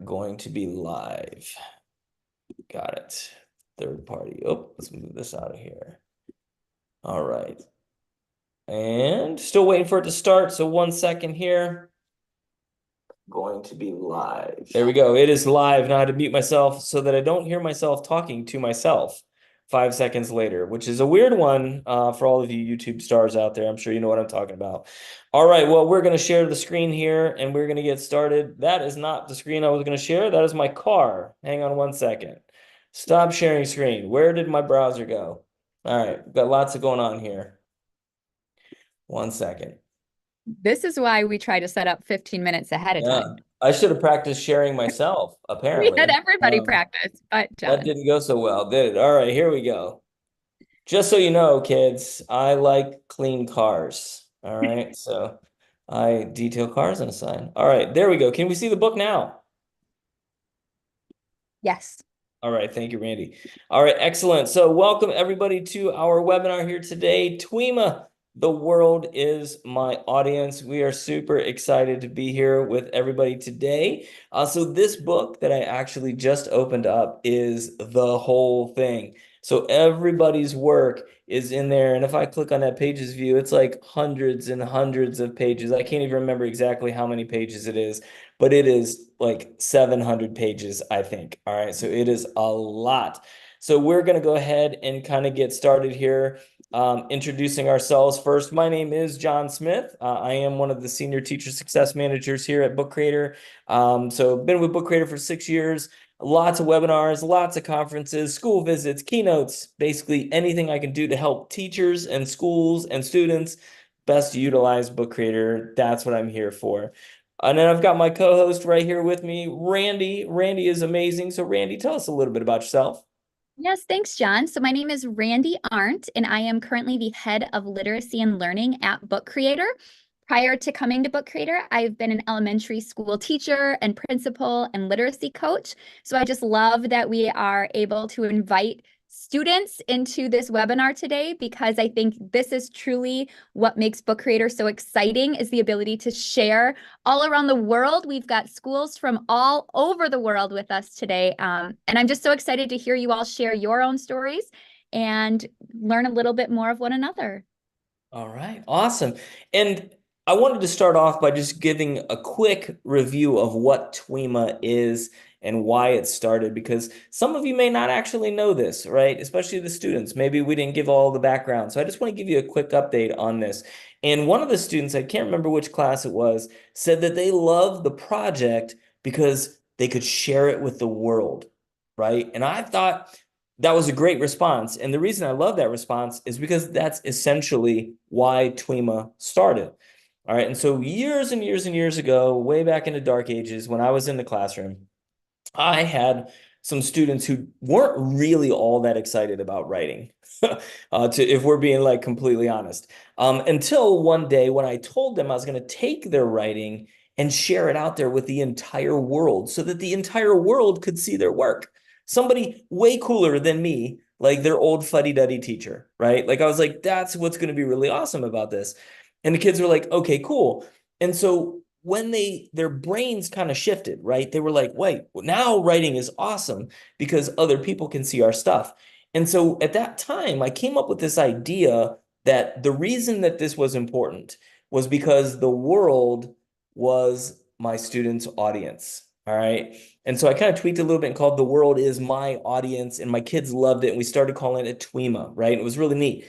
going to be live. Got it. Third party. Oh, let's move this out of here. All right. And still waiting for it to start. So 1 second here. Going to be live. There we go. It is live. Now I had to mute myself so that I don't hear myself talking to myself 5 seconds later, which is a weird one for all of you YouTube stars out there. I'm sure you know what I'm talking about. All right, well, we're going to share the screen here and we're going to get started. That is not the screen I was going to share. That is my car. Hang on 1 second. Stop sharing screen. Where did my browser go? All right, we've got lots of going on here. 1 second. This is why we try to set up 15 minutes ahead of time. I should have practiced sharing myself, apparently. We had everybody practice, but That Jon. didn't go so well, did it? All right, here we go. Just so you know, kids, I like clean cars. All right, so I detail cars on a sign. All right, there we go. Can we see the book now? Yes. All right, thank you, Randy. All right, excellent. So welcome everybody to our webinar here today. TWIMA, the world is my audience. We are super excited to be here with everybody today. So this book that I actually just opened up is the whole thing. So everybody's work is in there. And if I click on that pages view, it's like hundreds and hundreds of pages. I can't even remember exactly how many pages it is, but it is like 700 pages, I think. All right, so it is a lot. So we're going to go ahead and kind of get started here, introducing ourselves first. My name is Jon Smith. I am one of the senior teacher success managers here at Book Creator. So been with Book Creator for 6 years. Lots of webinars, lots of conferences, school visits, keynotes, basically anything I can do to help teachers and schools and students best utilize Book Creator. That's what I'm here for. And then I've got my co-host right here with me, Randi. Randi is amazing. So Randi, tell us a little bit about yourself. Yes, thanks, Jon. So my name is Randi Arndt, and I am currently the head of literacy and learning at Book Creator. Prior to coming to Book Creator, I've been an elementary school teacher and principal and literacy coach. So I just love that we are able to invite students into this webinar today, because I think this is truly what makes Book Creator so exciting, is the ability to share all around the world. We've got schools from all over the world with us today. And I'm just so excited to hear you all share your own stories and learn a little bit more of one another. All right, awesome. And I wanted to start off by just giving a quick review of what TWIMA is and why it started, because some of you may not actually know this, right? Especially the students. Maybe we didn't give all the background. So I just want to give you a quick update on this. And one of the students, I can't remember which class it was, said that they loved the project because they could share it with the world, right? And I thought that was a great response. And the reason I love that response is because that's essentially why TWIMA started. All right. And so years and years and years ago, way back in the dark ages, when I was in the classroom, I had some students who weren't really all that excited about writing, if we're being like completely honest. Until one day when I told them I was going to take their writing and share it out there with the entire world so that the entire world could see their work. Somebody way cooler than me, like their old fuddy-duddy teacher, right? Like I was like, that's what's going to be really awesome about this. And the kids were like, okay, cool. And so when their brains kind of shifted, right? They were like, wait, now writing is awesome because other people can see our stuff. And so at that time, I came up with this idea that the reason that this was important was because the world was my students' audience. All right. And so I kind of tweaked a little bit and called The World Is My Audience, and my kids loved it. And we started calling it TWIMA, right? It was really neat.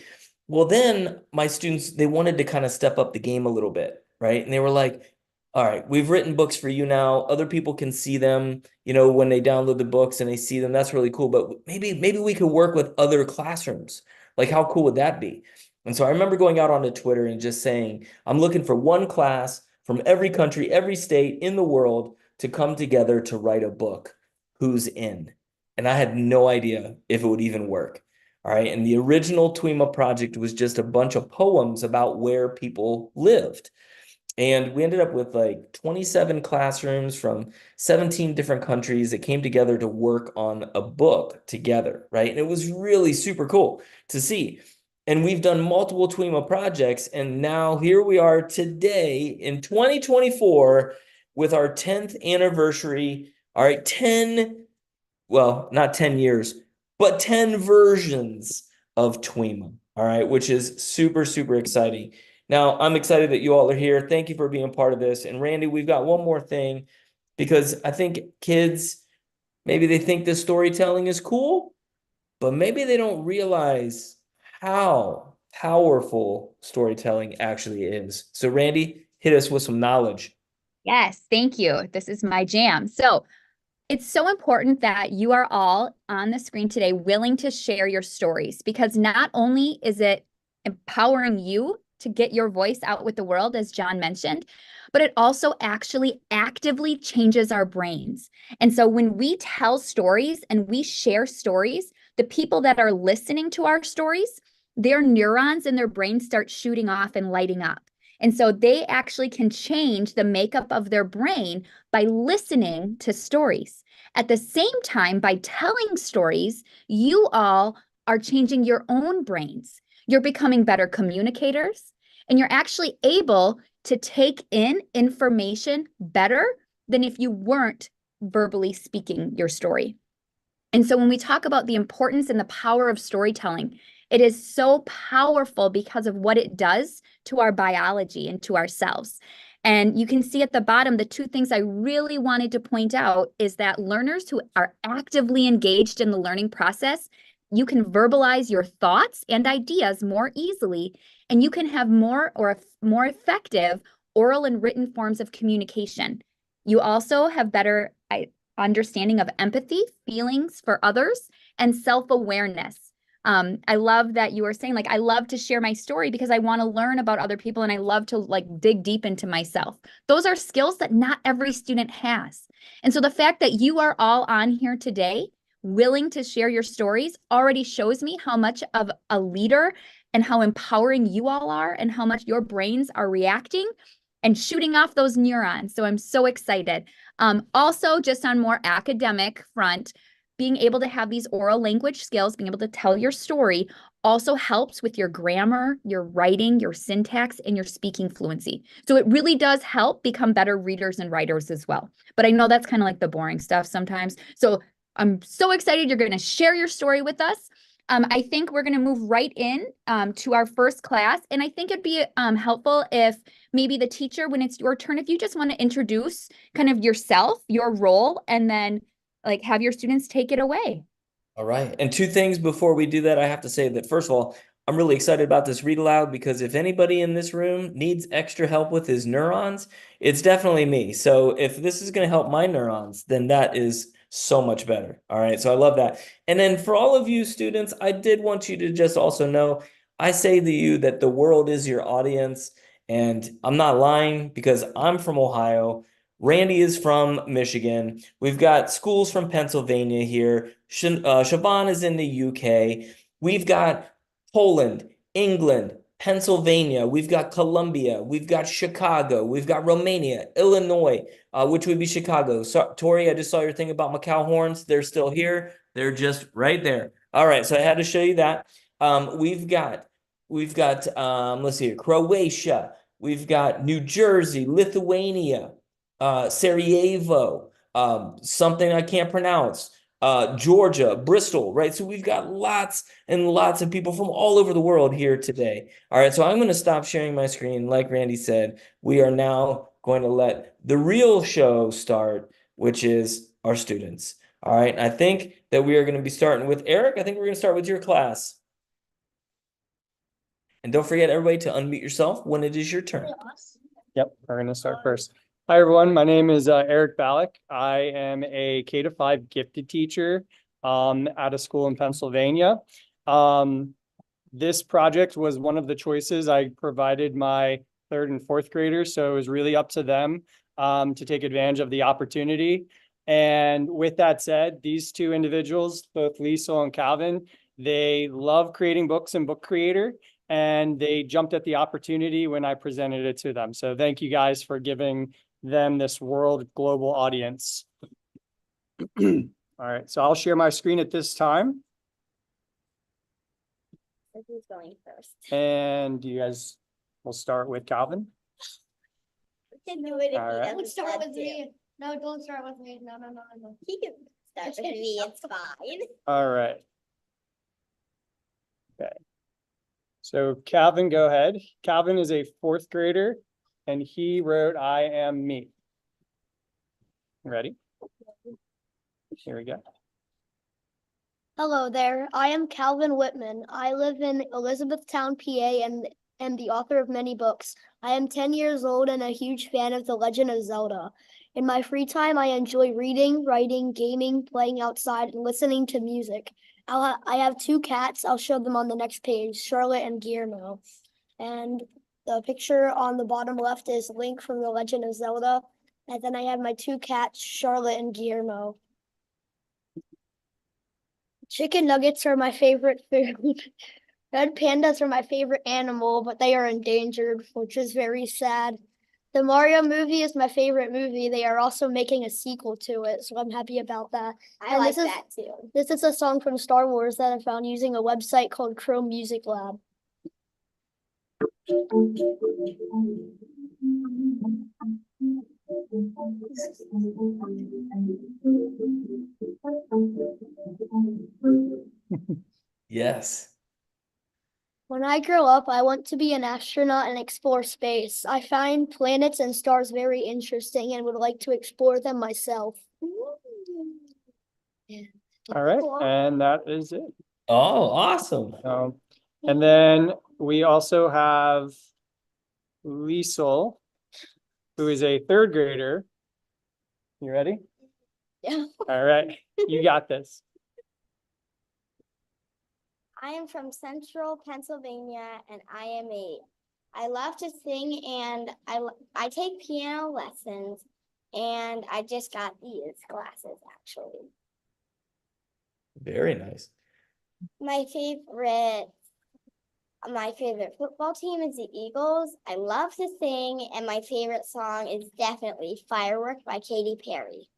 Well, then my students, they wanted to kind of step up the game a little bit, right? And they were like, all right, we've written books for you now. Other people can see them, when they download the books and they see them. That's really cool. But maybe we could work with other classrooms. Like, how cool would that be? And so I remember going out onto Twitter and just saying, I'm looking for one class from every country, every state in the world to come together to write a book. Who's in? And I had no idea if it would even work. All right. And the original TWIMA project was just a bunch of poems about where people lived. And we ended up with like 27 classrooms from 17 different countries that came together to work on a book together, right? And it was really super cool to see. And we've done multiple TWIMA projects, and now here we are today in 2024 with our 10th anniversary All right, 10, well, not 10 years, but 10 versions of TWIMA. All right, which is super, super exciting. Now, I'm excited that you all are here. Thank you for being part of this. And Randy, we've got one more thing because I think kids, maybe they think this storytelling is cool, but maybe they don't realize how powerful storytelling actually is. So, Randy, hit us with some knowledge. Yes, thank you. This is my jam. So it's so important that you are all on the screen today willing to share your stories, because not only is it empowering you to get your voice out with the world, as Jon mentioned, but it also actually actively changes our brains. And so when we tell stories and we share stories, the people that are listening to our stories, their neurons in their brain start shooting off and lighting up. And so they actually can change the makeup of their brain by listening to stories. At the same time, by telling stories, you all are changing your own brains. You're becoming better communicators, and you're actually able to take in information better than if you weren't verbally speaking your story. And so when we talk about the importance and the power of storytelling, it is so powerful because of what it does to our biology and to ourselves. And you can see at the bottom, the two things I really wanted to point out is that learners who are actively engaged in the learning process, you can verbalize your thoughts and ideas more easily, and you can have more effective oral and written forms of communication. You also have better understanding of empathy, feelings for others, and self-awareness. I love that you were saying, like, I love to share my story because I want to learn about other people and I love to like dig deep into myself. Those are skills that not every student has. And so the fact that you are all on here today, willing to share your stories, already shows me how much of a leader and how empowering you all are and how much your brains are reacting and shooting off those neurons. So I'm so excited. Also, just on more academic front, being able to have these oral language skills, being able to tell your story also helps with your grammar, your writing, your syntax, and your speaking fluency. So it really does help become better readers and writers as well. But I know that's kind of like the boring stuff sometimes. So I'm so excited you're going to share your story with us. I think we're going to move right in to our first class. And I think it'd be helpful if maybe the teacher, when it's your turn, if you just want to introduce kind of yourself, your role, and then like have your students take it away. All right. And two things before we do that, I have to say that first of all, I'm really excited about this read aloud because if anybody in this room needs extra help with his neurons, it's definitely me. So if this is going to help my neurons, then that is so much better. All right. So I love that. And then for all of you students, I did want you to just also know I say to you that the world is your audience. And I'm not lying because I'm from Ohio. Randy is from Michigan. We've got schools from Pennsylvania here. Siobhan is in the UK. We've got Poland, England, Pennsylvania. We've got Colombia. We've got Chicago. We've got Romania, Illinois, which would be Chicago. So, Tori, I just saw your thing about Macau horns. They're still here. They're just right there. All right, so I had to show you that. We've got let's see here, Croatia. We've got New Jersey, Lithuania, Sarajevo, something I can't pronounce, Georgia, Bristol, right? So we've got lots and lots of people from all over the world here today. All right, so I'm going to stop sharing my screen. Like Randy said, we are now going to let the real show start, which is our students. All right, I think that we are going to be starting with Eric. I think we're going to start with your class. And don't forget, everybody, to unmute yourself when it is your turn. Yep, we're going to start first. Hi, everyone. My name is Eric Ballack. I am a K-5 gifted teacher at a school in Pennsylvania. This project was one of the choices I provided my third and fourth graders, so it was really up to them to take advantage of the opportunity. And with that said, these two individuals, both Liesel and Calvin, they love creating books and Book Creator, and they jumped at the opportunity when I presented it to them. So thank you guys for giving them this world global audience. All right, so I'll share my screen at this time. Who's going first? And you guys will start with Calvin. Can do it if All right. Let's start with me. No, don't start with me. No. He can start with me. It's fine. All right. Okay. So Calvin, go ahead. Calvin is a fourth grader and he wrote, I am me. Ready? Here we go. Hello there. I am Calvin Whitman. I live in Elizabethtown, PA, and am the author of many books. I am 10 years old and a huge fan of The Legend of Zelda. In my free time, I enjoy reading, writing, gaming, playing outside, and listening to music. I have two cats. I'll show them on the next page, Charlotte and Guillermo. And the picture on the bottom left is Link from The Legend of Zelda. And then I have my two cats, Charlotte and Guillermo. Chicken nuggets are my favorite food. Red pandas are my favorite animal, but they are endangered, which is very sad. The Mario movie is my favorite movie. They are also making a sequel to it, so I'm happy about that. I like that too. This is a song from Star Wars that I found using a website called Chrome Music Lab. Yes. When I grow up, I want to be an astronaut and explore space. I find planets and stars very interesting and would like to explore them myself. All right. And that is it. Oh, awesome. And then we also have Liesel, who is a third grader. You ready? Yeah. All right. You got this. I am from Central Pennsylvania and I am 8. I love to sing and I take piano lessons and I just got these glasses actually. Very nice. My favorite football team is the Eagles. I love to sing and my favorite song is definitely Firework by Katy Perry.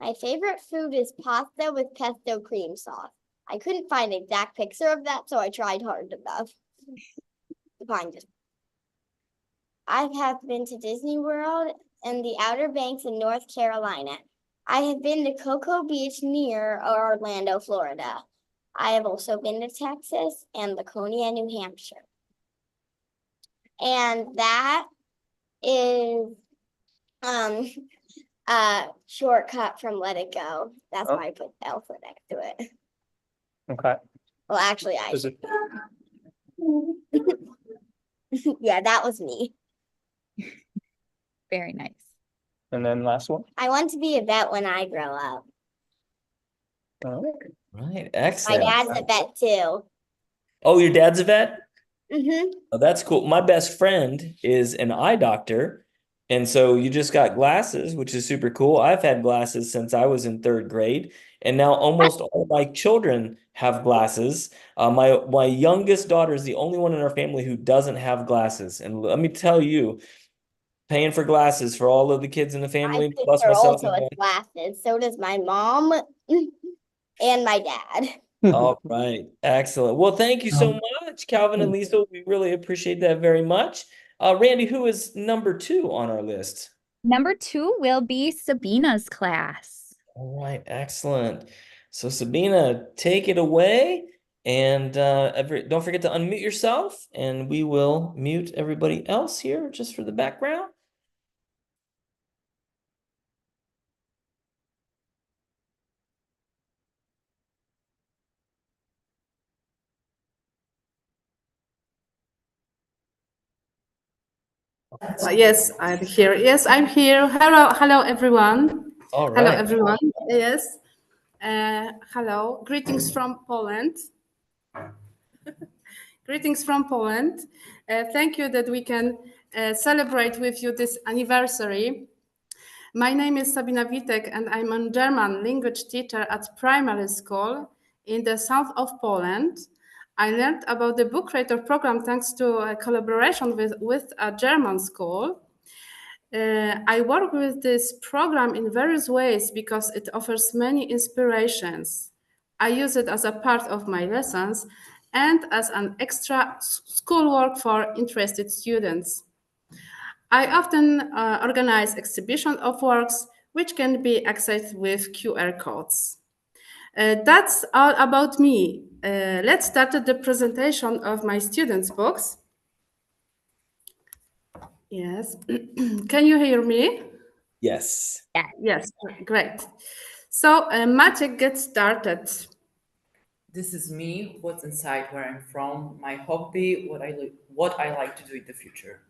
My favorite food is pasta with pesto cream sauce. I couldn't find an exact picture of that, so I tried hard enough to find it. I have been to Disney World and the Outer Banks in North Carolina. I have been to Cocoa Beach near Orlando, Florida. I have also been to Texas and Laconia, New Hampshire. And that is a shortcut from Let It Go. That's why I put Elsa next to it. Okay. Well, actually, Is it? yeah, that was me. Very nice. And then last one. I want to be a vet when I grow up. All right. Right. My Excellent. dad's a vet too. Oh, your dad's a vet? Mm-hmm. Oh, that's cool. My best friend is an eye doctor. And so you just got glasses, which is super cool. I've had glasses since I was in third grade. And now almost all of my children have glasses. My youngest daughter is the only one in our family who doesn't have glasses. And let me tell you, paying for glasses for all of the kids in the My family, plus sister myself. also has glasses. So does my mom and my dad. All right. Excellent. Well, thank you so much, Calvin and Lisa. We really appreciate that very much. Randy, who is number 2 on our list? Number 2 will be Sabina's class. All right. Excellent. So Sabina, take it away. And don't forget to unmute yourself. And we will mute everybody else here just for the background. Yes, I'm here. Yes, I'm here. Hello, everyone. All right. Hello, everyone. Yes. Hello. Greetings from Poland. Greetings from Poland. Thank you that we can celebrate with you this anniversary. My name is Sabina Witek, and I'm a German language teacher at primary school in the south of Poland. I learned about the book creator program thanks to a collaboration with a German school. I work with this program in various ways because it offers many inspirations. I use it as a part of my lessons and as an extra schoolwork for interested students. I often organize exhibition of works which can be accessed with QR codes. That's all about me. Let's start the presentation of my students' books. Yes. Can you hear me? Yes. Yes, great. So, Maciek, get started. This is me, what's inside, where I'm from, my hobby, what I like to do in the future.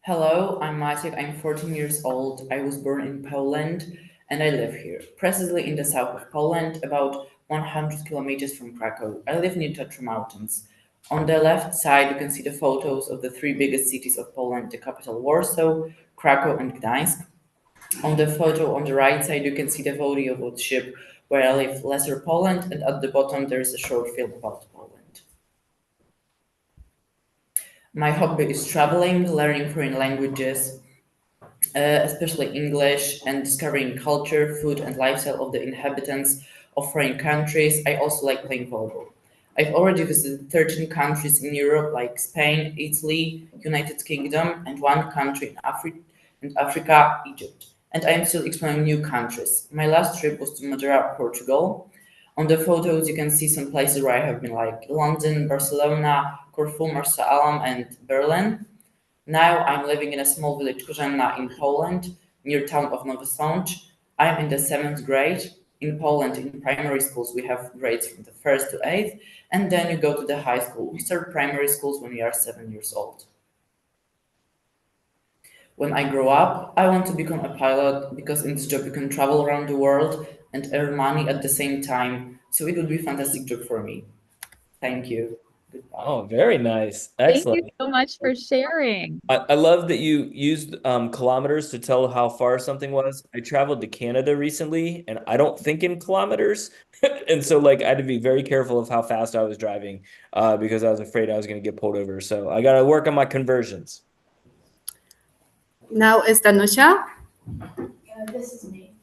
Hello, I'm Maciek. I'm 14 years old. I was born in Poland and I live here, precisely in the south of Poland, about 100 kilometers from Krakow. I live near Tatra Mountains. On the left side, you can see the photos of the three biggest cities of Poland, the capital Warsaw, Krakow, and Gdańsk. On the photo on the right side, you can see the voivodeship where I live, Lesser Poland, and at the bottom there is a short film about Poland. My hobby is traveling, learning foreign languages, especially English, and discovering culture, food, and lifestyle of the inhabitants of foreign countries. I also like playing volleyball. I've already visited 13 countries in Europe, like Spain, Italy, United Kingdom, and one country in Africa, Egypt. And I am still exploring new countries. My last trip was to Madeira, Portugal. On the photos, you can see some places where I have been, like London, Barcelona, Corfu, Marsa Alam, and Berlin. Now I'm living in a small village, Korzenna, in Poland, near town of Nowy Sącz. I'm in the 7th grade. In Poland, in primary schools, we have grades from the 1st to 8th, and then you go to the high school. We start primary schools when we are 7 years old. When I grow up, I want to become a pilot because in this job you can travel around the world and earn money at the same time. So it would be a fantastic job for me. Thank you. Goodbye. Oh, very nice. Thank Excellent. you so much for sharing. I love that you used kilometers to tell how far something was. I traveled to Canada recently and I don't think in kilometers. And so like I had to be very careful of how fast I was driving because I was afraid I was going to get pulled over. So I got to work on my conversions. Now is Danusia. This is me.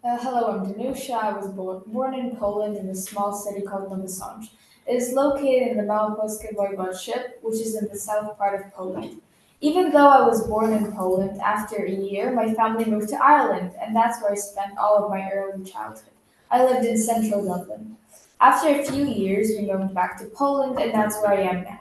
Hello, I'm Danusia. I was born in Poland in a small city called Nowy Sącz. It is located in the Małopolskie Voivodeship, which is in the south part of Poland. Even though I was born in Poland, after a year, my family moved to Ireland, and that's where I spent all of my early childhood. I lived in central Dublin. After a few years, we moved back to Poland, and that's where I am now.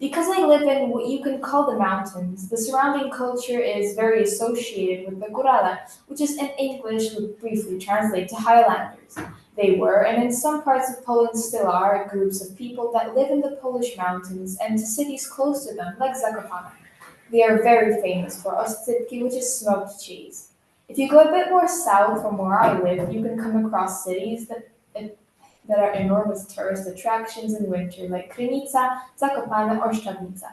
Because I live in what you can call the mountains, the surrounding culture is very associated with the Górale, which is in English would briefly translate to Highlanders. They were, and in some parts of Poland still are, groups of people that live in the Polish mountains and to cities close to them, like Zakopane. They are very famous for ostryki, which is smoked cheese. If you go a bit more south from where I live, you can come across cities that are enormous tourist attractions in winter, like Krynica, Zakopane, or Szczawnica.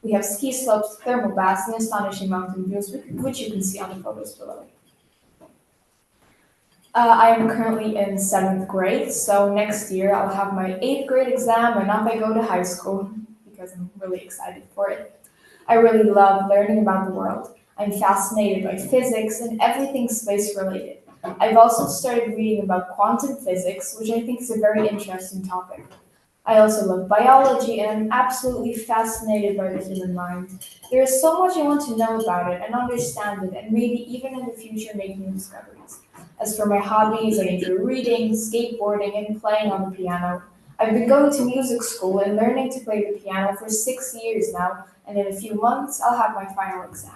We have ski slopes, thermal baths, and astonishing mountain views, which you can see on the photos below. I am currently in 7th grade, so next year I'll have my 8th grade exam and off I go to high school because I'm really excited for it. I really love learning about the world. I'm fascinated by physics and everything space related. I've also started reading about quantum physics, which I think is a very interesting topic. I also love biology and I'm absolutely fascinated by the human mind. There is so much I want to know about it and understand it, and maybe even in the future make new discoveries. As for my hobbies, I enjoy reading, skateboarding, and playing on the piano. I've been going to music school and learning to play the piano for 6 years now, and in a few months I'll have my final exam.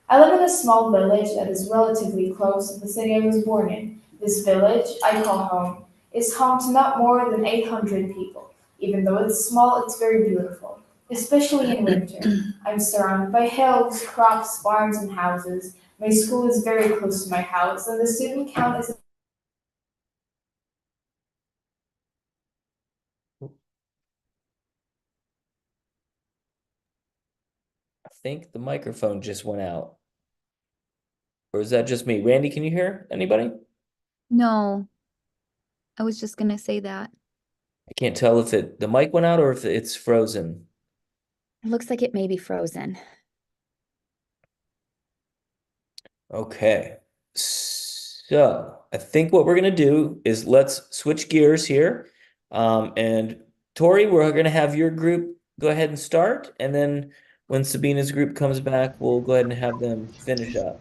I live in a small village that is relatively close to the city I was born in. This village, I call home, is home to not more than 800 people. Even though it's small, it's very beautiful, especially in winter. I'm surrounded by hills, crops, farms, and houses. My school is very close to my house, and the student count is I think the microphone just went out. Or is that just me? Randy, can you hear anybody? No, I was just going to say that. I can't tell if the mic went out or if it's frozen. It looks like it may be frozen. Okay. So I think what we're going to do is let's switch gears here. And Tori, we're going to have your group go ahead and start. And then when Sabina's group comes back, we'll go ahead and have them finish up.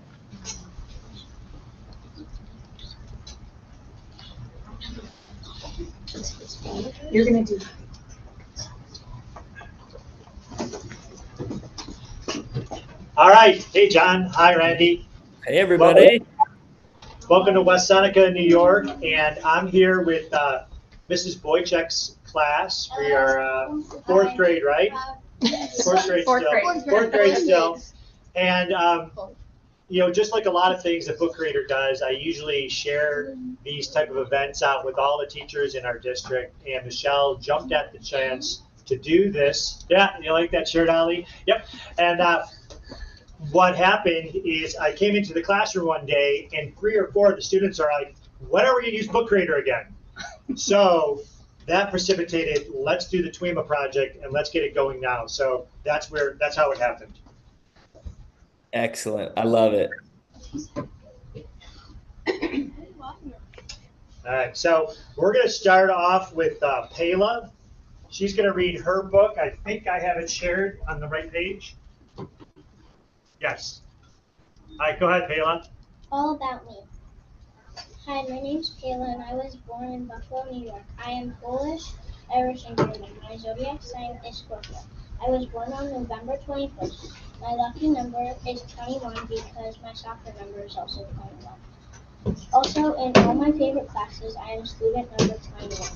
You're gonna do. All right. Hey, John. Hi, Randy. Hey, everybody. Welcome to West Seneca, New York. And I'm here with Mrs. Boychek's class. We are fourth grade, right? Fourth grade still. Fourth grade still. And, you know, just like a lot of things that Book Creator does, I usually share these type of events out with all the teachers in our district. And Michelle jumped at the chance to do this. Yeah, you like that shirt, Ali? Yep. And what happened is I came into the classroom one day and 3 or 4 of the students are like, when are we gonna use Book Creator again? So that precipitated, let's do the TWIMA project and let's get it going now. So that's how it happened. Excellent. I love it. All right, so we're gonna start off with Payla. She's gonna read her book. I think I have it shared on the right page. Yes. All right, go ahead, Payla. All About Me. Hi, my name's Kayla and I was born in Buffalo, New York. I am Polish, Irish, and German. My zodiac sign is Scorpio. I was born on November 21st. My lucky number is 21 because my soccer number is also 21. Also, in all my favorite classes, I am student number 21.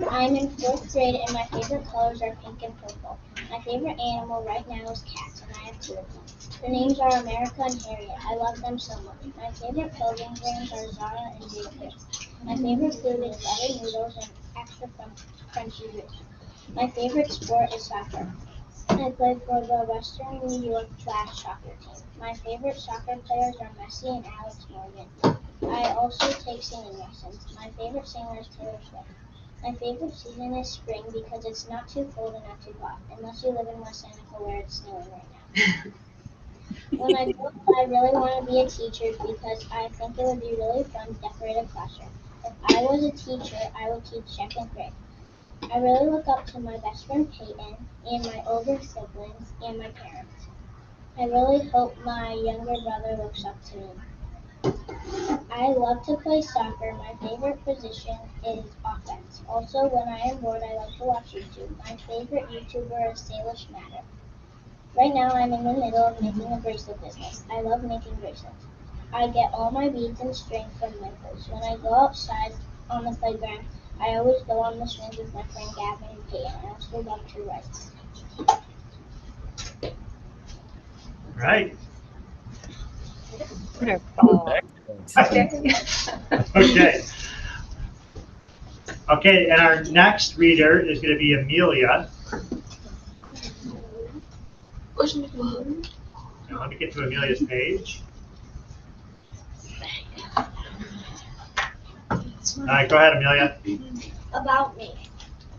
I'm in 4th grade and my favorite colors are pink and purple. My favorite animal right now is cats and I have 2 of them. Their names are America and Harriet. I love them so much. My favorite clothing brands are Zara and J.Crew. My favorite food is butter noodles and extra crunchy roots. My favorite sport is soccer. I play for the Western New York flag soccer team. My favorite soccer players are Messi and Alex Morgan. I also take singing lessons. My favorite singer is Taylor Swift. My favorite season is spring because it's not too cold and not too hot, unless you live in West Seneca where it's snowing right now. When I grow up, I really want to be a teacher because I think it would be really fun to decorate a classroom. If I was a teacher, I would teach 2nd grade. I really look up to my best friend Peyton and my older siblings and my parents. I really hope my younger brother looks up to me. I love to play soccer. My favorite position is offense. Also, when I am bored, I like to watch YouTube. My favorite YouTuber is Salish Matter. Right now, I'm in the middle of making a bracelet business. I love making bracelets. I get all my beads and string from Michaels. When I go outside on the playground, I always go on the swings with my friend Gavin and Peyton. I also love to write. Right. Excellent. Okay. Okay, and our next reader is going to be Amelia. Now let me get to Amelia's page. All right, go ahead, Amelia. About me.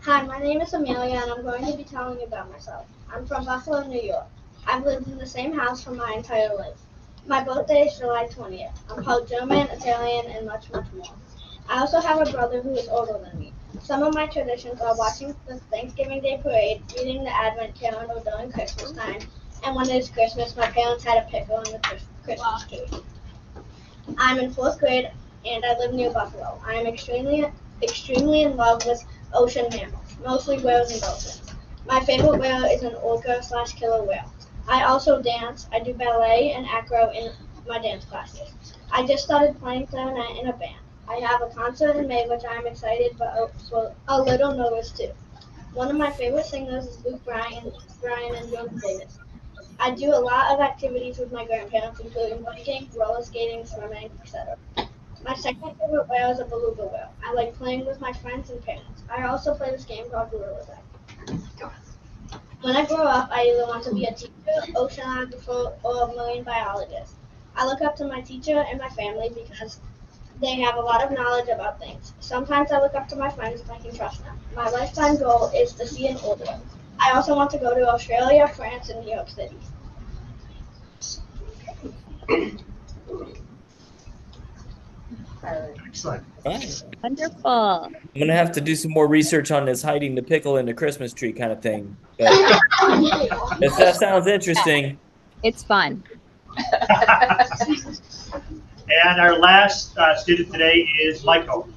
Hi, my name is Amelia and I'm going to be telling you about myself. I'm from Buffalo, New York. I've lived in the same house for my entire life. My birthday is July 20th. I'm part German, Italian, and much, much more. I also have a brother who is older than me. Some of my traditions are watching the Thanksgiving Day parade, reading the Advent calendar during Christmas time, and when it's Christmas, my parents had a pickle on the Christmas tree. I'm in 4th grade and I live near Buffalo. I am extremely in love with ocean mammals, mostly whales and dolphins. My favorite whale is an orca/killer whale. I also dance. I do ballet and acro in my dance classes. I just started playing clarinet in a band. I have a concert in May, which I am excited but also a little nervous too. One of my favorite singers is Luke Bryan and Jonas Davis. I do a lot of activities with my grandparents, including biking, roller skating, swimming, etc. My second favorite whale is a beluga whale. I like playing with my friends and parents. I also play this game called Gorilla Tag. When I grow up, I either want to be a teacher, oceanographer, or a marine biologist. I look up to my teacher and my family because they have a lot of knowledge about things. Sometimes I look up to my friends and I can trust them. My lifetime goal is to see an orca. I also want to go to Australia, France, and New York City. Excellent. Right. Wonderful. I'm gonna have to do some more research on this hiding the pickle in the Christmas tree kind of thing. But if that sounds interesting. It's fun. And our last student today is Michael.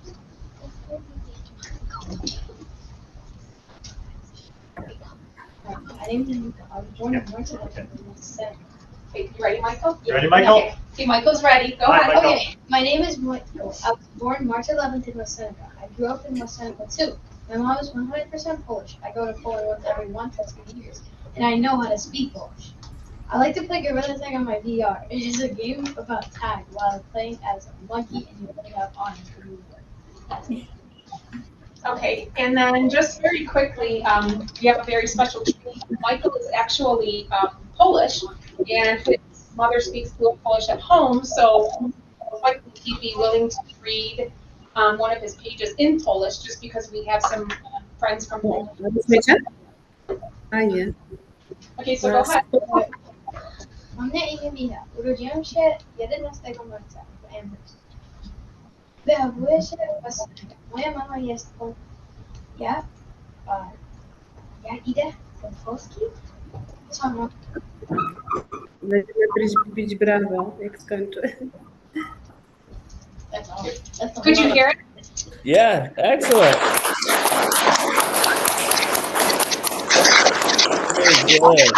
My name is Michael. I was born in North Carolina. Wait, you ready, Michael? You ready, Michael? Okay. See, Michael's ready. Go Hi, ahead. Michael. Okay. My name is Michael. I was born March 11th in West Seneca. I grew up in West Seneca too. My mom is 100% Polish. I go to Poland once every 1 to 2 years, and I know how to speak Polish. I like to play Gorilla Tag on my VR. It is a game about tag while playing as a monkey and you only have arms to move with. That's it. Okay, and then just very quickly, you have a very special treat. Michael is actually Polish, and his mother speaks fluent Polish at home, so Michael, would he be willing to read one of his pages in Polish, just because we have some friends from Poland. Okay, so go ahead. Mam na imię Michał. Urodziłem się 11 marca w Amherst. Wychowuję się w Wasyliach. Moja mama jest ja, ja idę do Polski. Co mam? Będziemy bić brawo, jak skończę. Could you hear it? Yeah, excellent. Very good.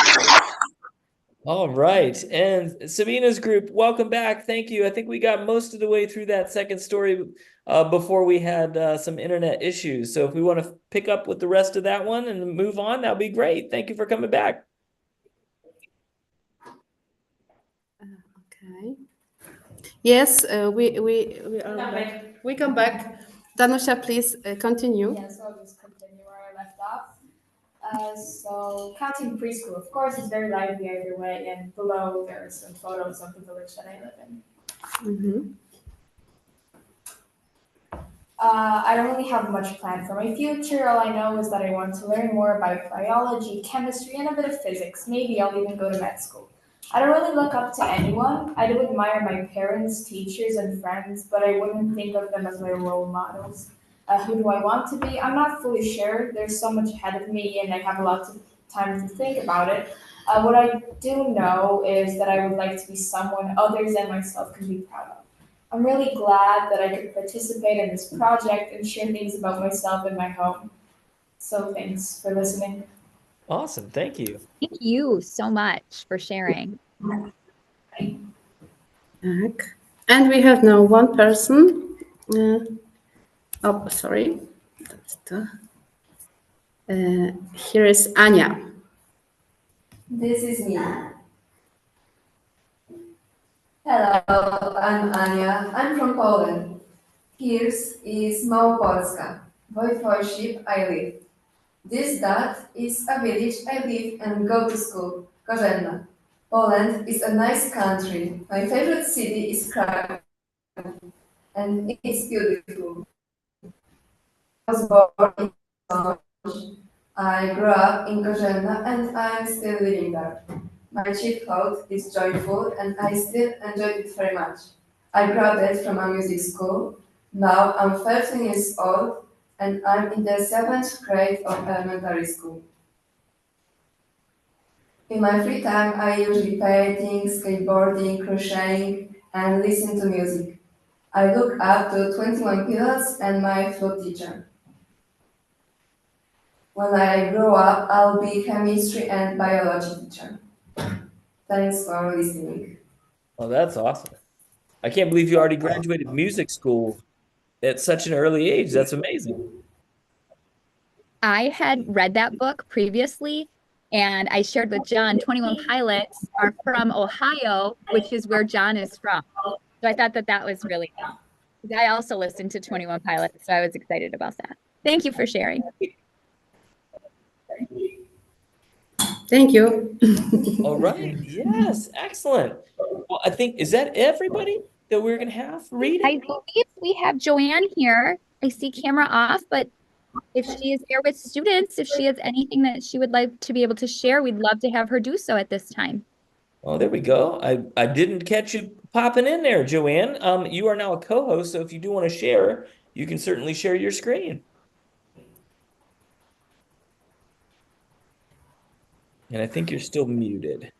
All right. And Sabina's group, welcome back. Thank you. I think we got most of the way through that second story before we had some internet issues. So if we want to pick up with the rest of that one and move on, that'll be great. Thank you for coming back. Okay. Yes, we are back. We come back. Danusia, please continue. Yeah, so I'll just continue where I left off. So counting preschool, of course, is very lively either way, and below there are some photos of the village that I live in. Mm-hmm. I don't really have much planned for my future. All I know is that I want to learn more about biology, chemistry, and a bit of physics. Maybe I'll even go to med school. I don't really look up to anyone. I do admire my parents, teachers, and friends, but I wouldn't think of them as my role models. Who do I want to be? I'm not fully sure. There's so much ahead of me, and I have a lot of time to think about it. What I do know is that I would like to be someone others and myself can be proud of. I'm really glad that I could participate in this project and share things about myself in my home. So thanks for listening. Awesome. Thank you. Thank you so much for sharing. And we have now one person. Oh, sorry. Here is Anya. This is me. Hello, I'm Anya. I'm from Poland. Here is Małopolska, Voivodeship I live. This dot is a village I live and go to school, Korzenna. Poland is a nice country. My favorite city is Krakow, and it's beautiful. I was born in Poland. I grew up in Korzenna and I'm still living there. My childhood is joyful and I still enjoy it very much. I graduated from a music school. Now I'm 13 years old and I'm in the 7th grade of elementary school. In my free time, I usually painting, skateboarding, crocheting, and listen to music. I look up to 21 Pilots and my flute teacher. When I grow up, I'll be chemistry and biology teacher. Thanks for listening. Oh, that's awesome. I can't believe you already graduated music school at such an early age. That's amazing. I had read that book previously, and I shared with Jon, 21 Pilots are from Ohio, which is where Jon is from. So I thought that that was really neat. I also listened to 21 Pilots, so I was excited about that. Thank you for sharing. Thank you. All right. Yes. Excellent. Well, I think, is that everybody that we're going to have reading? I believe we have Joanne here. I see camera off, but if she is here with students, if she has anything that she would like to be able to share, we'd love to have her do so at this time. Oh, there we go. I didn't catch you popping in there, Joanne. You are now a co-host, so if you do want to share, you can certainly share your screen. And I think you're still muted.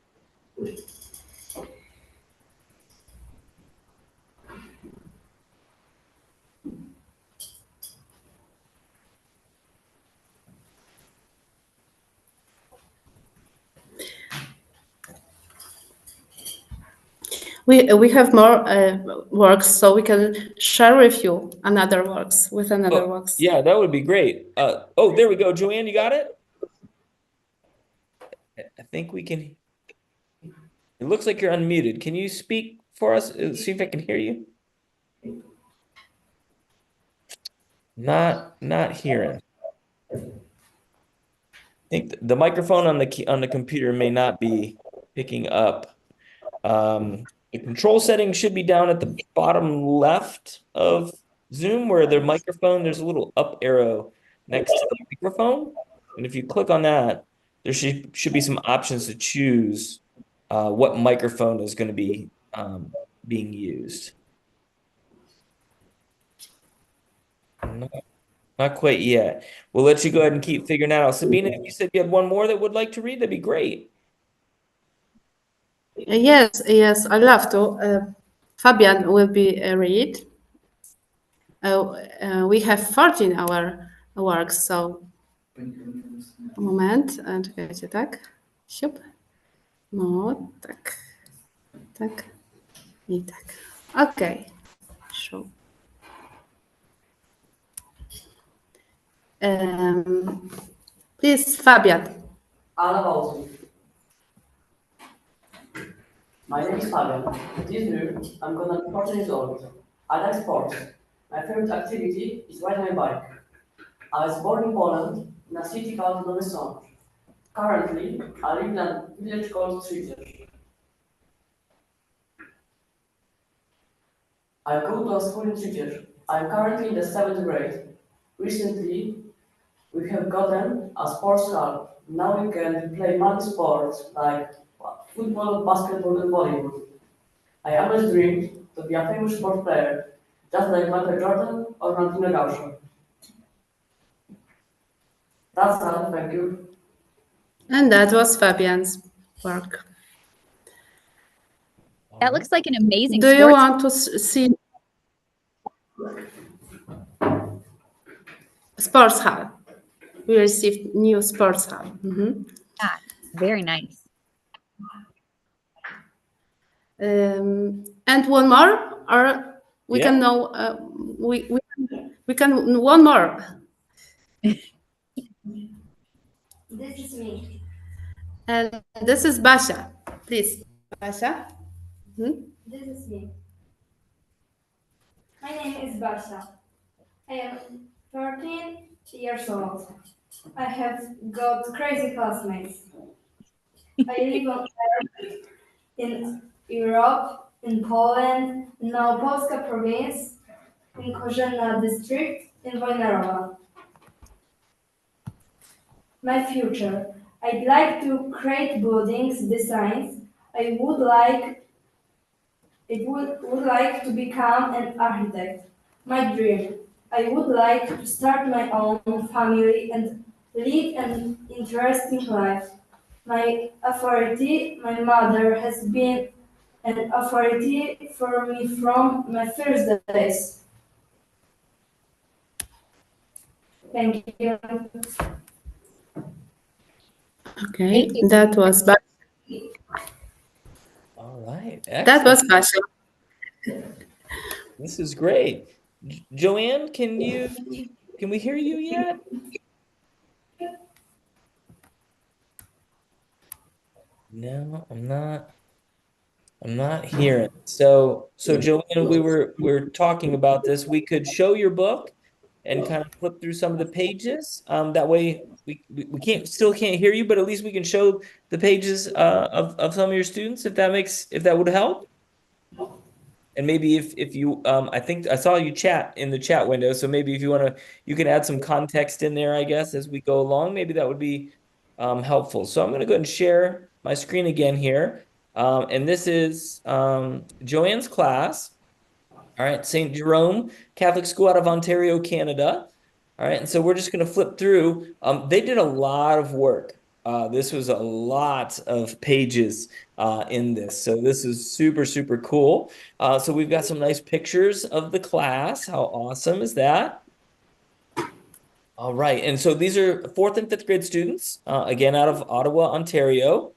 We have more works, so we can share with you another works with another Oh, works. yeah, that would be great. Oh, there we go. Joanne, you got it? I think we can. It looks like you're unmuted. Can you speak for us? See if I can hear you. Not hearing. I think the microphone on the computer may not be picking up. The control setting should be down at the bottom left of Zoom where the microphone, there's a little up arrow next to the microphone. And if you click on that, there should be some options to choose what microphone is going to be being used. Not quite yet. We'll let you go ahead and keep figuring that out. Sabina, if you said you had one more that would like to read, that'd be great. Yes, I love to. Fabian will be read. We have 14 our works, so moment, czekajcie, tak? Siup. No, tak. Tak. I tak. Okay. Show. Please, Fabian. Aloud. My name is Fabian. This year, I'm gonna be 14 years old. I like sports. My favorite activity is riding my bike. I was born in Poland, in a city called Nowy Sącz. Currently, I live in a village called Trzecia. I go to a school in Trzecia. I'm currently in the 7th grade. Recently, we have gotten a sports club. Now we can play many sports like football, basketball, and volleyball. I always dreamed to be a famous sport player, just like Michael Jordan or Ronaldinho Gaúcho. That's all, thank you. And that was Fabian's work. That looks like an amazing Do you sports. want to see sports hall? We received new sports hall. Yeah, very nice. And one more, or we Yeah. can know we can one more. This is me. And this is Basia. Please, Basia. This is me. My name is Basia. I am 13 years old. I have got crazy classmates. I live on Earth, in Europe, in Poland, in Małopolska province, in Korzenna district, in Wojnarowa. My future. I'd like to create buildings, designs. I would like to become an architect. My dream. I would like to start my own family and live an interesting life. My authority, my mother has been an authority for me from my first days. Thank you. Okay, that was Basia. All right. That was Basia. This is great. Joanne, can we hear you yet? No, I'm not hearing. So Joanne, we're talking about this. We could show your book and kind of flip through some of the pages. That way we still can't hear you, but at least we can show the pages of some of your students if that would help. And maybe if you I think I saw you chat in the chat window, so maybe if you can add some context in there, I guess, as we go along. Maybe that would be helpful. So I'm gonna go ahead and share my screen again here. And this is Joanne's class. All right, St. Jerome Catholic School out of Ontario, Canada. All right, and so we're just going to flip through. They did a lot of work. This was a lot of pages in this. So this is super, super cool. So we've got some nice pictures of the class. How awesome is that? All right, and so these are fourth and fifth grade students, again, out of Ottawa, Ontario.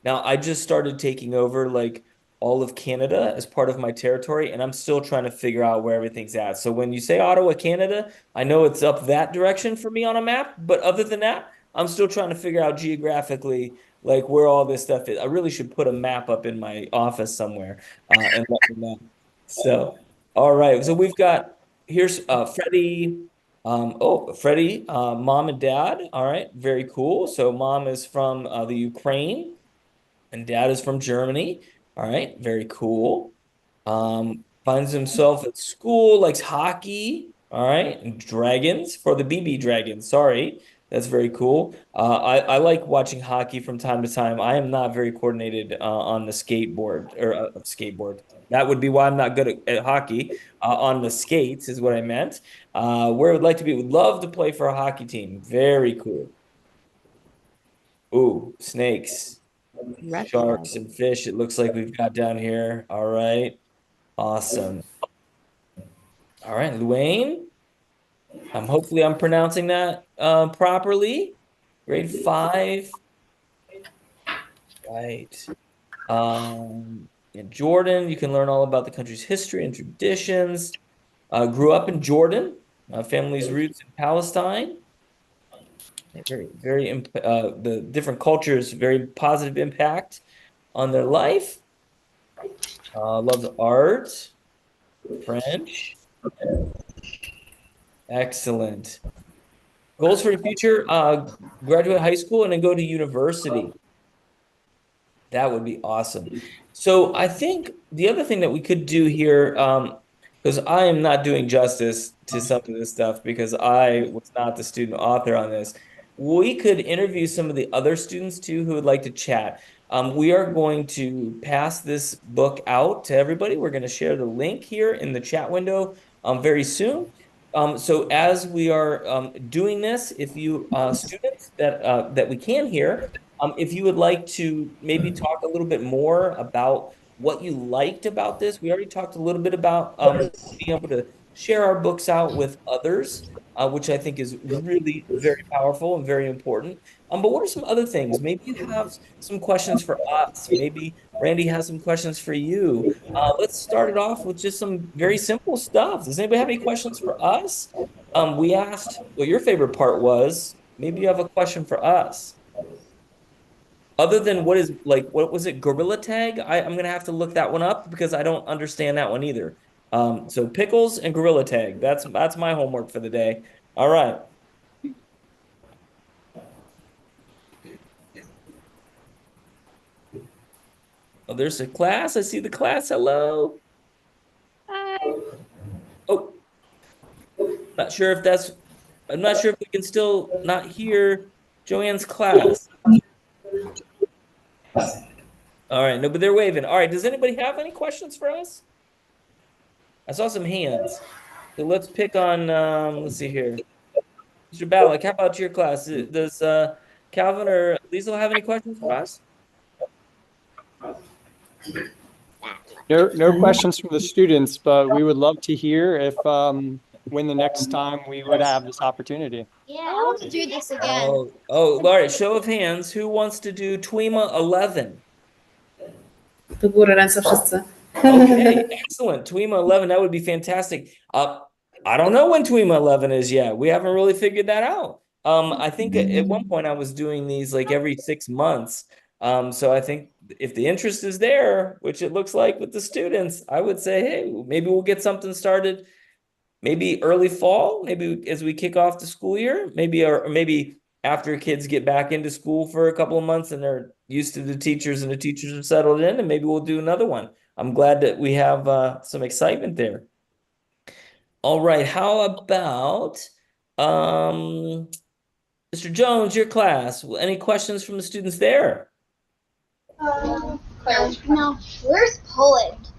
Now, I just started taking over like all of Canada as part of my territory, and I'm still trying to figure out where everything's at. So when you say Ottawa, Canada, I know it's up that direction for me on a map, but other than that, I'm still trying to figure out geographically like where all this stuff is. I really should put a map up in my office somewhere and let them know. So, all right. So we've got here's Freddie. Freddie, mom and dad. All right, very cool. So mom is from the Ukraine and dad is from Germany. All right, very cool. Finds himself at school, likes hockey. All right, and dragons for the BB Dragons. Sorry, that's very cool. I like watching hockey from time to time. I am not very coordinated on the skateboard or skateboard. That would be why I'm not good at hockey. On the skates is what I meant. Where I would like to be, would love to play for a hockey team. Very cool. Ooh, snakes. Sharks and fish, it looks like we've got down here. All right. Awesome. All right, Luane. Hopefully I'm pronouncing that properly. Grade 5. Right. In Jordan, you can learn all about the country's history and traditions. Grew up in Jordan. Family's roots in Palestine. The different cultures, very positive impact on their life. Loves art, French. Excellent. Goals for the future, graduate high school and then go to university. That would be awesome. So I think the other thing that we could do here, because I am not doing justice to some of this stuff because I was not the student author on this. We could interview some of the other students too who would like to chat. We are going to pass this book out to everybody. We're going to share the link here in the chat window very soon. So as we are doing this, if you students that we can hear, if you would like to maybe talk a little bit more about what you liked about this, we already talked a little bit about being able to share our books out with others, which I think is really very powerful and very important. But what are some other things? Maybe you have some questions for us. Maybe Randy has some questions for you. Let's start it off with just some very simple stuff. Does anybody have any questions for us? We asked what your favorite part was. Maybe you have a question for us. Other than what was it, Gorilla Tag? I'm gonna have to look that one up because I don't understand that one either. So pickles and Gorilla Tag. That's my homework for the day. All right. Oh, there's a class. I see the class. Hello. Hi. Oh, I'm not sure if we can still not hear Joanne's class. All right, no, but they're waving. All right, does anybody have any questions for us? I saw some hands. So let's pick on, let's see here. Mr. Ballack, how about your class? Does Calvin or Liesel have any questions for us? No questions from the students, but we would love to hear if when the next time we would have this opportunity. Yeah, I want to do this again. All right, show of hands. Who wants to do TWIMA 11? Do góry ręce wszyscy. Okay, excellent. TWIMA 11, that would be fantastic. I don't know when TWIMA 11 is yet. We haven't really figured that out. I think at one point I was doing these like every 6 months. So I think if the interest is there, which it looks like with the students, I would say, hey, maybe we'll get something started maybe early fall, maybe as we kick off the school year, maybe after kids get back into school for a couple of months and they're used to the teachers and the teachers are settled in, and maybe we'll do another one. I'm glad that we have some excitement there. All right, how about Mr. Jones, your class? Any questions from the students there? No, where's Poland?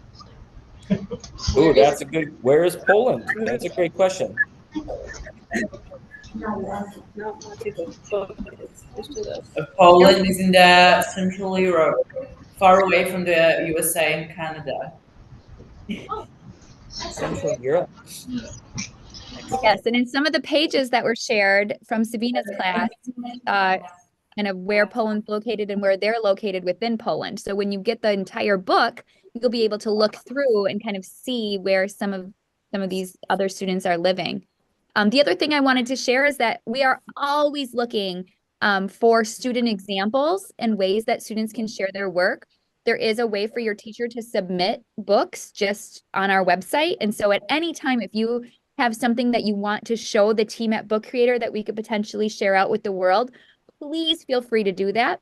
Ooh, that's a good. Where is Poland? That's a great question. Poland is in the Central Europe, far away from the USA and Canada. Central Europe. Yes, and in some of the pages that were shared from Sabina's class, kind of where Poland's located and where they're located within Poland. So when you get the entire book, you'll be able to look through and kind of see where some of these other students are living. The other thing I wanted to share is that we are always looking for student examples and ways that students can share their work. There is a way for your teacher to submit books just on our website. And so at any time, if you have something that you want to show the team at Book Creator that we could potentially share out with the world, please feel free to do that,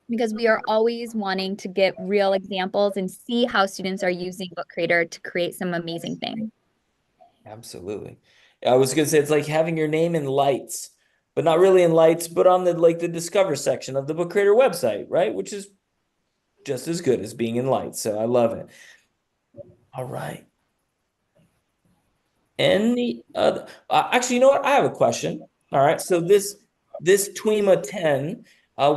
because we are always wanting to get real examples and see how students are using Book Creator to create some amazing things. Absolutely. I was gonna say it's like having your name in lights, but not really in lights, but on the Discover section of the Book Creator website, right? Which is just as good as being in lights. So I love it. All right. Any other? Actually, you know what? I have a question. All right. So this TWIMA 10,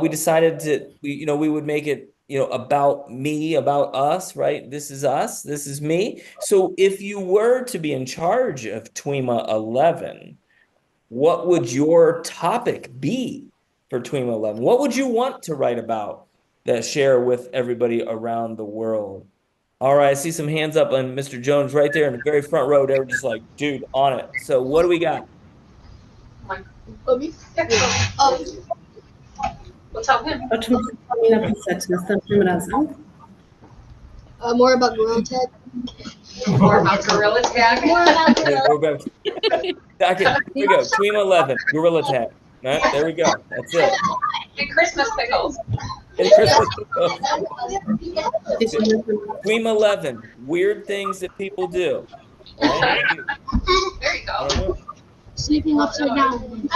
we decided we would make it, about me, about us, right? This is us. This is me. So if you were to be in charge of TWIMA 11, what would your topic be for TWIMA 11? What would you want to write about that share with everybody around the world? All right, I see some hands up on Mr. Jones right there in the very front row. They were just like, dude, on it. So what do we got? Tell him. O czym powinna pisać następnym razem? More about Gorilla Tag. More about Gorilla Tag. More about Gorilla. Okay, here we go. TWIMA 11, Gorilla Tag. Right, there we go. That's it. And Christmas pickles. And Christmas pickles. TWIMA 11, weird things that people do. Right? There you go. Sleeping upside down.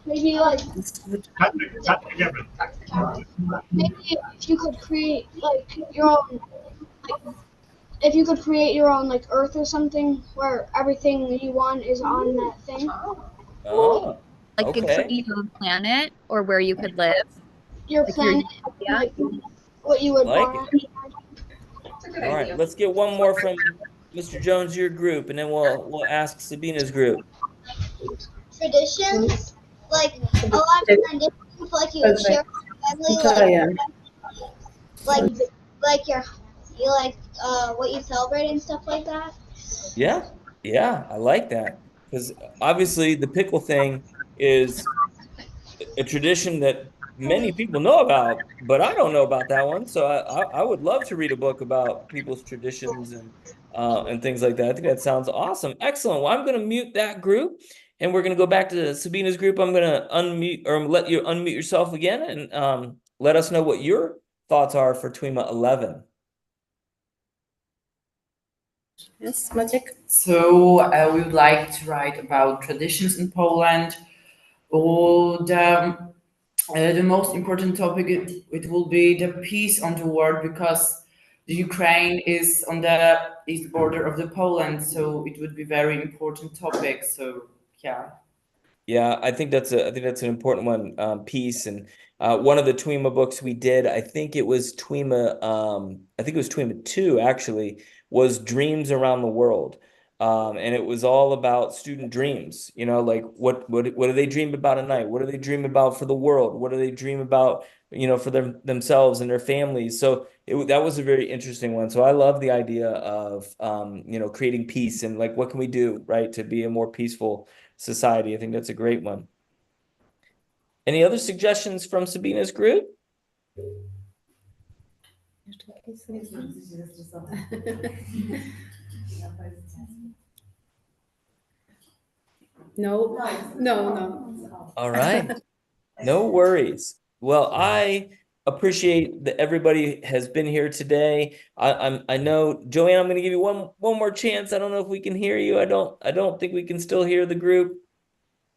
Maybe like maybe if you could create like your own, if you could create your own like Earth or something where everything you want is on that thing. Oh, Like okay. you could create your own planet or where you could live. Your Like planet, like what you would Like want. All right, let's get one more from Mr. Jones, your group, and then we'll ask Sabina's group. Traditions, like a lot of traditions, like you would share with family, like you like what you celebrate and stuff like that. Yeah, I like that, because obviously the pickle thing is a tradition that many people know about, but I don't know about that one. So I would love to read a book about people's traditions and things like that. I think that sounds awesome. Excellent. Well, I'm going to mute that group, and we're going to go back to Sabina's group. I'm going to unmute or let you unmute yourself again, and let us know what your thoughts are for TWIMA 11. Yes, Maciek? So we would like to write about traditions in Poland, or the most important topic, it will be the peace on the world, because the Ukraine is on the east border of the Poland, so it would be very important topic. So yeah. Yeah, I think that's an important one. Peace, and one of the TWIMA books we did, I think it was TWIMA 2 actually, was Dreams Around the World. And it was all about student dreams, like what do they dream about at night? What do they dream about for the world? What do they dream about, for themselves and their families? So that was a very interesting one. So I love the idea of, creating peace and like, what can we do, right, to be a more peaceful society? I think that's a great one. Any other suggestions from Sabina's group? No. All right. No worries. Well, I appreciate that everybody has been here today. I know, Joanne, I'm going to give you one more chance. I don't know if we can hear you. I don't think we can still hear the group.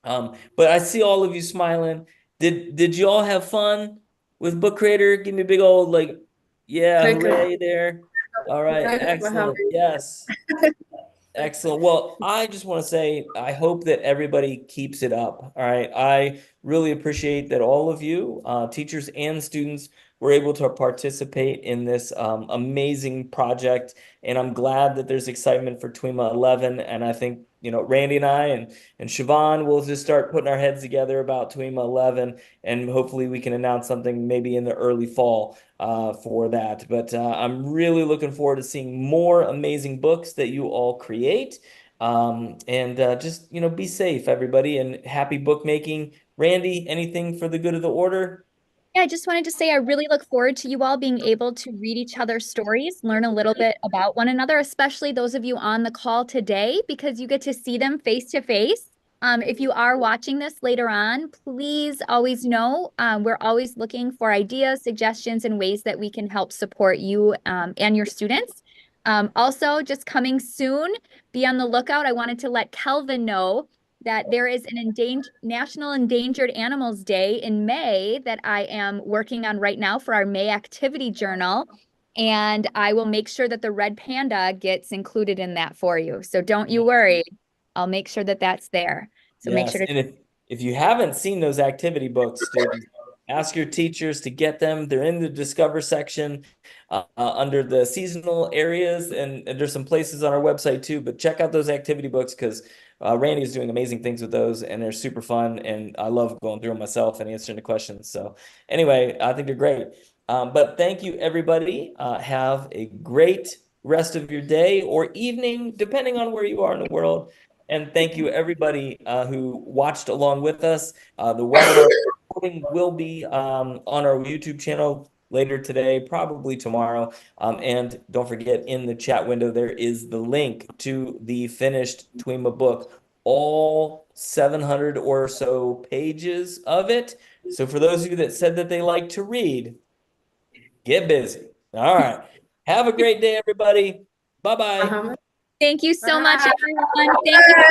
But I see all of you smiling, Did you all have fun with Book Creator? Give me a big old like, yeah, hooray there. All right, excellent. Yes. Excellent. Well, I just want to say, I hope that everybody keeps it up. All right. I really appreciate that all of you, teachers and students, were able to participate in this amazing project. And I'm glad that there's excitement for TWIMA 11. And I think, Randy and I and Siobhan will just start putting our heads together about TWIMA 11. And hopefully we can announce something maybe in the early fall for that. But I'm really looking forward to seeing more amazing books that you all create. And just, be safe, everybody, and happy bookmaking. Randy, anything for the good of the order? Yeah, I just wanted to say I really look forward to you all being able to read each other's stories, learn a little bit about one another, especially those of you on the call today, because you get to see them face to face. If you are watching this later on, please always know we're always looking for ideas, suggestions, and ways that we can help support you and your students. Also, just coming soon, be on the lookout. I wanted to let Kelvin know that there is an National Endangered Animals Day in May that I am working on right now for our May activity journal. And I will make sure that the red panda gets included in that for you. So don't you worry. I'll make sure that that's there. So make Yes, sure to. and if you haven't seen those activity books, students, ask your teachers to get them. They're in the Discover section under the seasonal areas, and there's some places on our website too. But check out those activity books because Randy is doing amazing things with those, and they're super fun. And I love going through them myself and answering the questions. So anyway, I think they're great. But thank you, everybody. Have a great rest of your day or evening, depending on where you are in the world. And thank you, everybody who watched along with us. The webinar recording will be on our YouTube channel later today, probably tomorrow. And don't forget, in the chat window, there is the link to the finished TWIMA book, all 700 or so pages of it. So for those of you that said that they like to read, get busy. All right. Have a great day, everybody. Bye-bye. Thank you so much, everyone. Thank you.